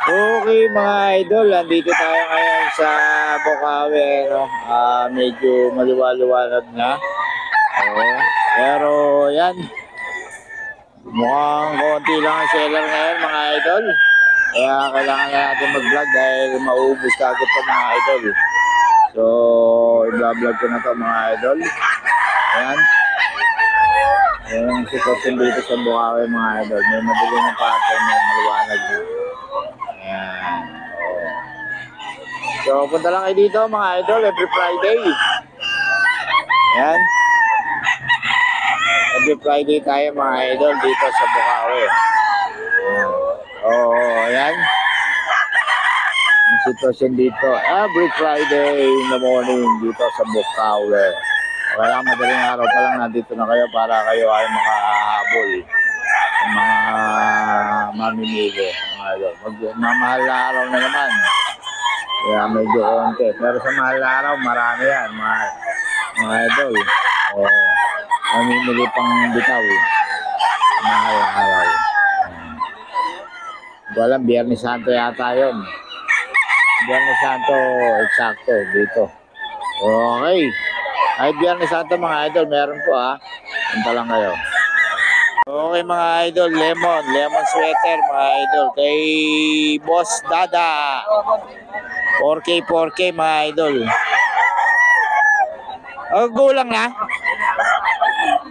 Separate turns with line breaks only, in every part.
Okay mga idol, andito tayo ngayon sa Bukawi, no? Medyo maliwanag na. Oo. Pero yan, mukhang konti lang ang seller ngayon mga idol. Kaya kailangan na natin mag-vlog dahil mauubos kagad to mga idol. So, i-vlog ko na to mga idol. Ayan. Yung sitwasyon dito sa Bukawi mga idol. May madilim ng pattern, may maliwanag na. Ayan. So, punta lang kayo dito mga idol every Friday. Ayan. Every Friday tayo mga idol dito sa Bukawi. Ayan. Ang sitwasyon dito, every Friday in the morning dito sa Bukawi. Kaya madaling araw pa lang nandito na kayo para kayo ay makahabol sa mga mamimili. Mamahal na araw na naman. Kaya medyo konti. Pero sa mahal na araw, marami yan, mga idol. Mamimili pang bitaw. Mahal na araw. Walang Biyernes Santo yata yun. Biyernes Santo, eksakto, dito. Okay. Ay, Biyernes Santo mga idol, meron po punta lang kayo. Okay mga idol, lemon sweater mga idol. Kay Boss Dada. 4K mga idol. Gulang na?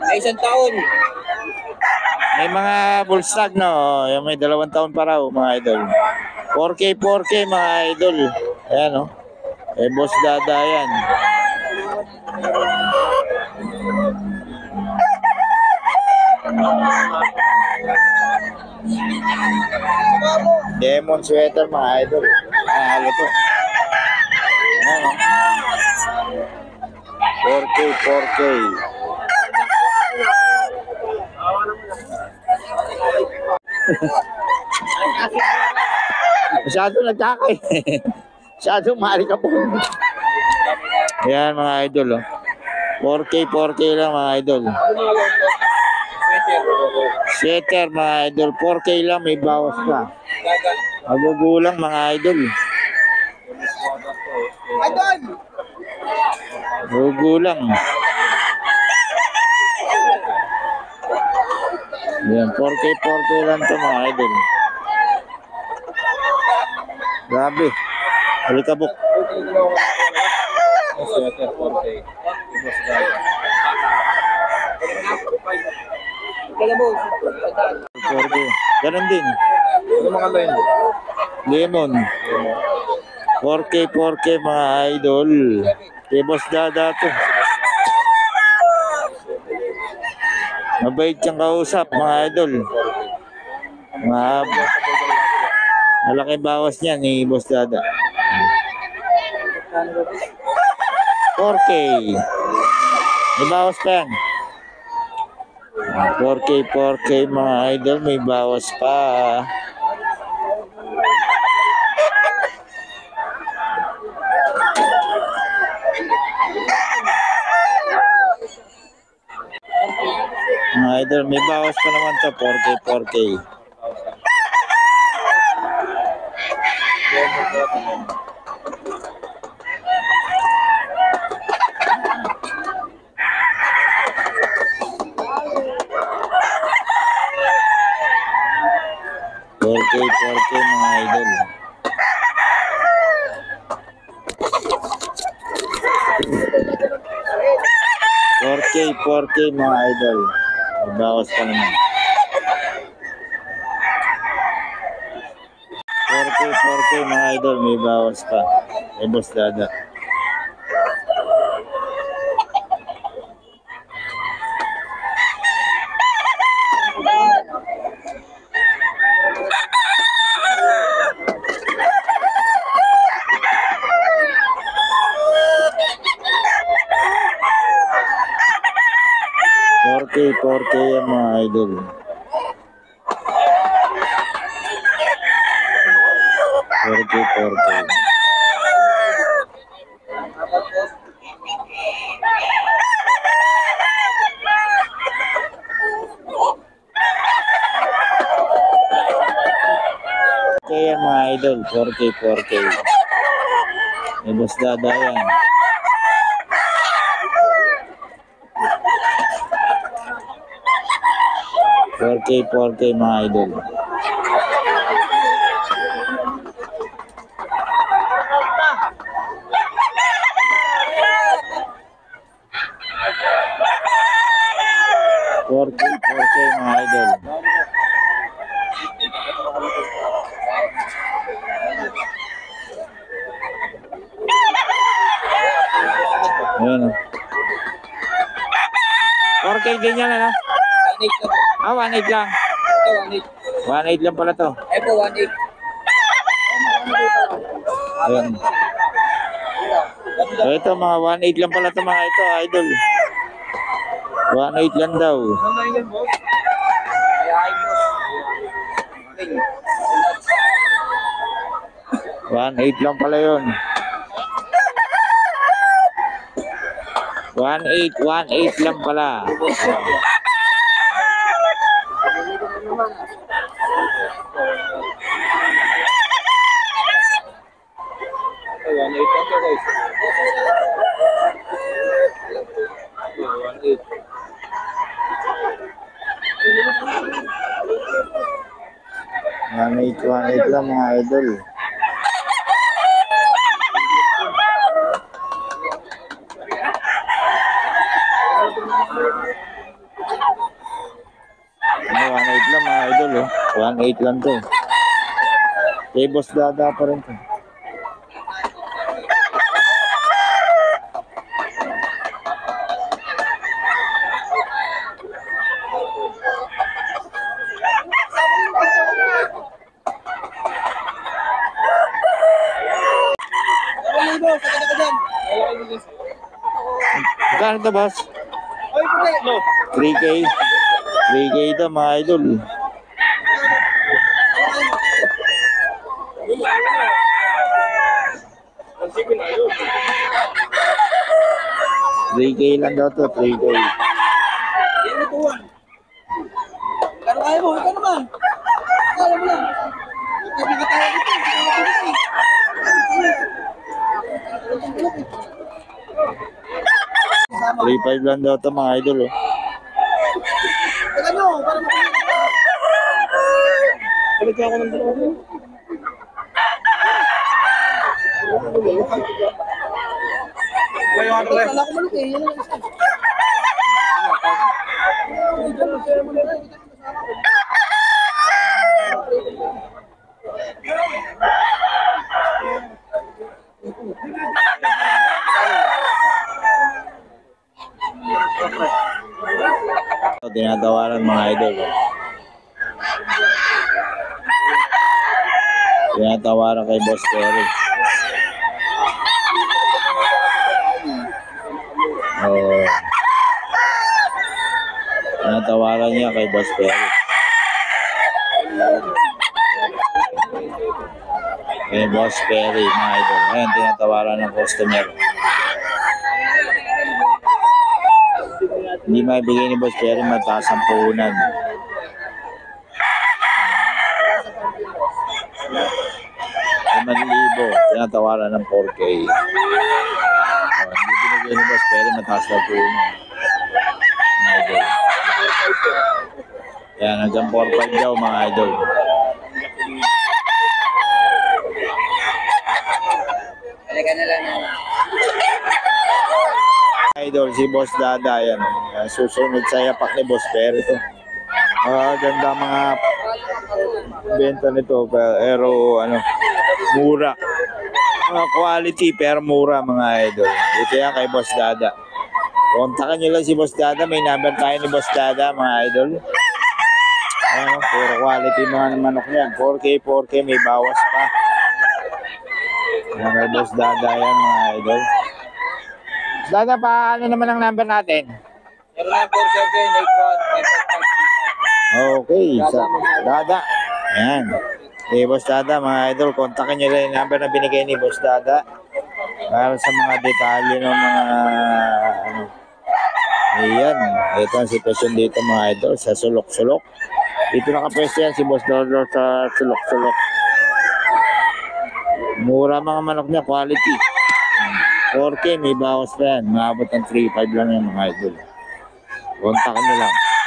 Ay, isang taon.
May mga bullstag no, yung may 2 taon pa raw mga idol. 4K mga idol. Ayan Boss Dada yan. Lemon sweater mga idol. Halo to. Ayan 4K. Masyado nagkakay. Masyado mahal ka po. Ayan mga idol 4K lang mga idol. Sweater mga idol, 4K lang, may bawas pa. Magugulang mga idol. Magugulang. Ayan, 4K lang to mga idol. Grabe. Alikabok.
Sweater 4K.
4K. Ganun din.
Ano mga line?
Lemon. 4K mga idol. Kay Boss Dada to. Mabait siyang kausap mga idol. Malaki bawas niya ni Boss Dada. 4K. May bawas pa yan. 4K mga idol, may bawas pa. Mga idol, may bawas pa naman to 4K. Mga idol. 4K mga idol. Bawas pa naman. 4K mga idol, may bawas pa. May Boss Dada. K yan mga idol. 4K. Kaya mga idol, 4K, 4K. May Boss Dada yan. $4K mga idol. $4K mga idol. Ayan o. 4K din yan ano?
1.8 lang.
1.8 lang. 1.8 lang pala to.
Ito, 1.8.
Ayan. So ito mga 1.8 lang pala to mga ito idol. 1.8 lang daw.
Ano na yan, boss? Ayahin, boss.
1.8 lang pala yun. 1.8 lang pala.
Ito, 1.8 lang to, guys. 1.8.
1.8 lang mga idol. Ano, 1.8 lang mga idol oh. 1.8 lang to. Kay Boss Dada pa rin to.
Ayahin, boss. Sakit ka dyan. Ayahin, boss.
Magkano to boss?
Ay, puti. No.
3K. 3K to mga idol.
Sige na yun.
3K lang daw to, 3K.
Yan ito, Juan. Pero kaya mo, ikaw naman. Kaya mo lang. Sabi ka tayo dito.
3.5 lang daw to mga idol oh.
Teka nyo, para makikita. Balik ako ng dalawa. Kaya ako rin. Wala ko malik eh. Yan lang isa.
Tinatawaran mga idol. Tinatawaran kay Boss Terry. Oh. Tinatawaran niya kay Boss Terry. Kay Boss Terry mga idol. Ngayon tinatawaran ng customer. Hindi maibigay ni Boss Terry, mataas ang puhunan. 5,000, tinatawaran ng 4K. Hindi binigay ni Boss Terry, mataas ang puhunan. Mga idol. Yan, hanggang 4.5 daw mga idol.
Halika na lang.
Idol, si Boss Dada, yan. Susunod sa yapak ni Boss Terry ito. Ganda mga benta nito, pero ano, mura. Quality pero mura mga idol. Ito yan kay Boss Dada. Kontakan nyo lang si Boss Dada, may number tayo ni Boss Dada mga idol. Ano, puro quality mga manok yan. 4K, may bawas pa. Yan kay Boss Dada yan mga idol. Dada pa, ano naman ang number natin?
0947-81-5555.
Okay, Dada. Ayan. Boss Dada, mga idol, kontakin nyo lang yung number na binigay ni Boss Dada para sa mga detalye ng mga ano. Ayan, ito ang sitwasyon dito mga idol sa sulok-sulok. Dito nakapwesto yan si Boss Dodo sa sulok-sulok. Mura mga manok niya, quality. 4K, may bawas pa yan. Maabot ng 3.5 lang yan mga idol. Kontak nyo lang.